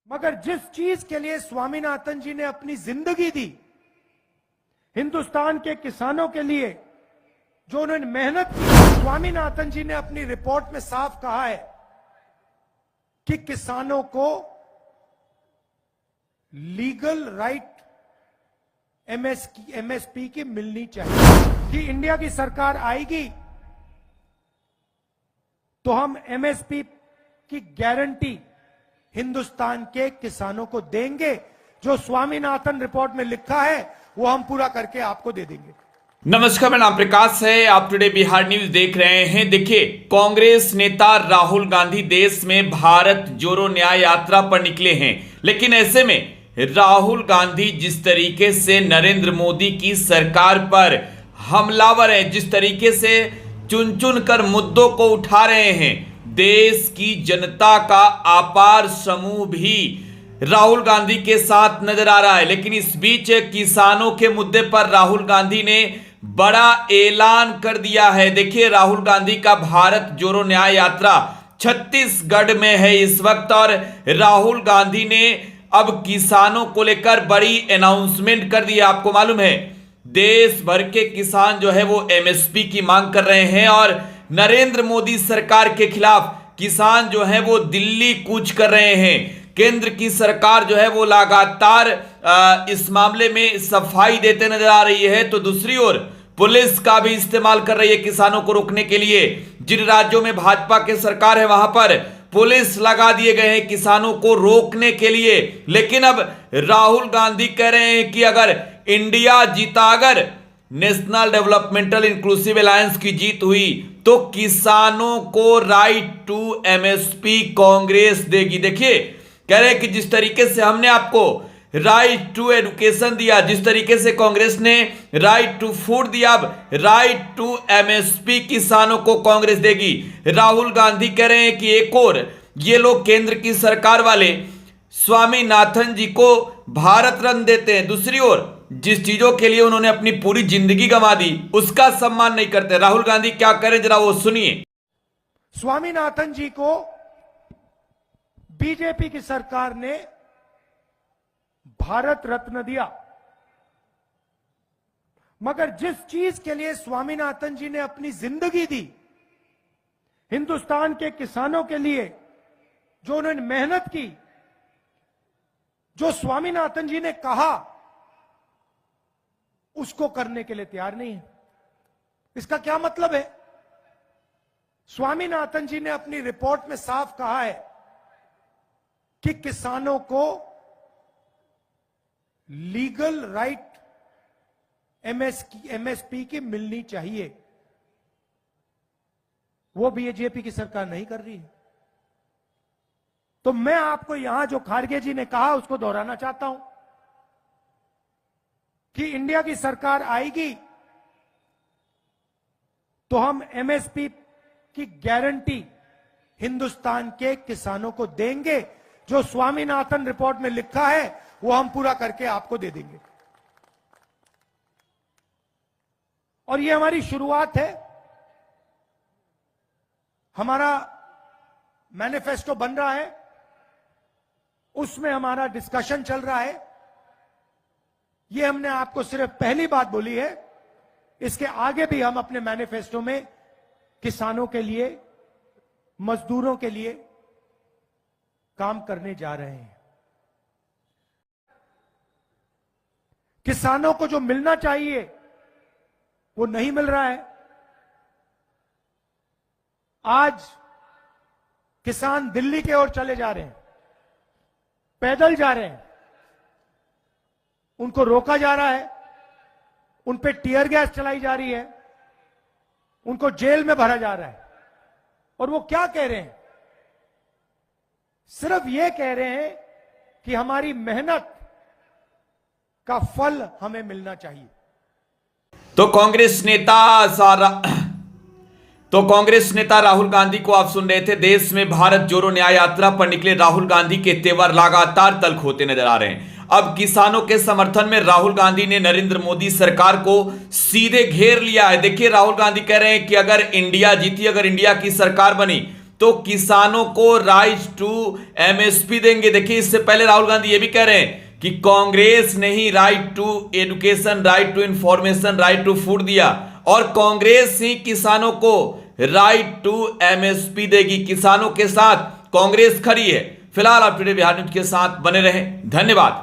मगर जिस चीज के लिए स्वामीनाथन जी ने अपनी जिंदगी दी, हिंदुस्तान के किसानों के लिए जो उन्होंने मेहनत की, स्वामीनाथन जी ने अपनी रिपोर्ट में साफ कहा है कि किसानों को लीगल राइट एमएसपी की मिलनी चाहिए। कि इंडिया की सरकार आएगी तो हम एमएसपी की गारंटी हिंदुस्तान के किसानों को देंगे। जो स्वामीनाथन रिपोर्ट में लिखा है वो हम पूरा करके आपको दे देंगे। नमस्कार, मेरा नाम प्रकाश है। आप टुडे बिहार न्यूज देख रहे हैं। देखिए, कांग्रेस नेता राहुल गांधी देश में भारत जोड़ो न्याय यात्रा पर निकले हैं, लेकिन ऐसे में राहुल गांधी जिस तरीके से नरेंद्र मोदी की सरकार पर हमलावर है, जिस तरीके से चुन चुन कर मुद्दों को उठा रहे हैं, देश की जनता का अपार समूह भी राहुल गांधी के साथ नजर आ रहा है। लेकिन इस बीच किसानों के मुद्दे पर राहुल गांधी ने बड़ा ऐलान कर दिया है। देखिए, राहुल गांधी का भारत जोड़ो न्याय यात्रा छत्तीसगढ़ में है इस वक्त, और राहुल गांधी ने अब किसानों को लेकर बड़ी अनाउंसमेंट कर दी है। आपको मालूम है, देश भर के किसान जो है वो एमएसपी की मांग कर रहे हैं, और नरेंद्र मोदी सरकार के खिलाफ किसान जो है वो दिल्ली कूच कर रहे हैं। केंद्र की सरकार जो है वो लगातार इस मामले में सफाई देते नजर आ रही है, तो दूसरी ओर पुलिस का भी इस्तेमाल कर रही है किसानों को रोकने के लिए। जिन राज्यों में भाजपा की सरकार है वहां पर पुलिस लगा दिए गए हैं किसानों को रोकने के लिए। लेकिन अब राहुल गांधी कह रहे हैं कि अगर इंडिया जीता, अगर नेशनल डेवलपमेंटल इंक्लूसिव अलायंस की जीत हुई, तो किसानों को राइट टू एमएसपी कांग्रेस देगी। देखिए, कह रहे हैं कि जिस तरीके से हमने आपको राइट टू एजुकेशन दिया, जिस तरीके से कांग्रेस ने राइट टू फूड दिया, अब राइट टू एमएसपी किसानों को कांग्रेस देगी। राहुल गांधी कह रहे हैं कि एक और ये लोग केंद्र की सरकार वाले स्वामीनाथन जी को भारत रत्न देते हैं, दूसरी ओर जिस चीजों के लिए उन्होंने अपनी पूरी जिंदगी गंवा दी उसका सम्मान नहीं करते। राहुल गांधी क्या करें, जरा वो सुनिए। स्वामीनाथन जी को बीजेपी की सरकार ने भारत रत्न दिया, मगर जिस चीज के लिए स्वामीनाथन जी ने अपनी जिंदगी दी, हिंदुस्तान के किसानों के लिए जो उन्होंने मेहनत की, जो स्वामीनाथन जी ने कहा, उसको करने के लिए तैयार नहीं है। इसका क्या मतलब है? स्वामीनाथन जी ने अपनी रिपोर्ट में साफ कहा है कि किसानों को लीगल राइट एमएसपी की मिलनी चाहिए। वो बीजेपी की सरकार नहीं कर रही है। तो मैं आपको यहां जो खारगे जी ने कहा उसको दोहराना चाहता हूं कि इंडिया की सरकार आएगी तो हम एमएसपी की गारंटी हिंदुस्तान के किसानों को देंगे। जो स्वामीनाथन रिपोर्ट में लिखा है वो हम पूरा करके आपको दे देंगे। और ये हमारी शुरुआत है। हमारा मैनिफेस्टो बन रहा है, उसमें हमारा डिस्कशन चल रहा है। ये हमने आपको सिर्फ पहली बात बोली है। इसके आगे भी हम अपने मैनिफेस्टो में किसानों के लिए, मजदूरों के लिए काम करने जा रहे हैं। किसानों को जो मिलना चाहिए वो नहीं मिल रहा है। आज किसान दिल्ली की ओर चले जा रहे हैं, पैदल जा रहे हैं, उनको रोका जा रहा है, उन पे टीयर गैस चलाई जा रही है, उनको जेल में भरा जा रहा है। और वो क्या कह रहे हैं? सिर्फ ये कह रहे हैं कि हमारी मेहनत का फल हमें मिलना चाहिए। तो कांग्रेस नेता राहुल गांधी को आप सुन रहे थे। देश में भारत जोड़ो न्याय यात्रा पर निकले राहुल गांधी के तेवर लगातार तल्ख होते नजर आ रहे हैं। अब किसानों के समर्थन में राहुल गांधी ने नरेंद्र मोदी सरकार को सीधे घेर लिया है। देखिए, राहुल गांधी कह रहे हैं कि अगर इंडिया जीती, अगर इंडिया की सरकार बनी, तो किसानों को राइट टू एमएसपी देंगे। देखिए, इससे पहले राहुल गांधी ये भी कह रहे हैं कि कांग्रेस ने ही right to education, right to information, right to food दिया और कांग्रेस ही किसानों को राइट टू एमएसपी देगी। किसानों के साथ कांग्रेस खड़ी है। फिलहाल आप टुडे बिहार न्यूज के साथ बने रहें। धन्यवाद।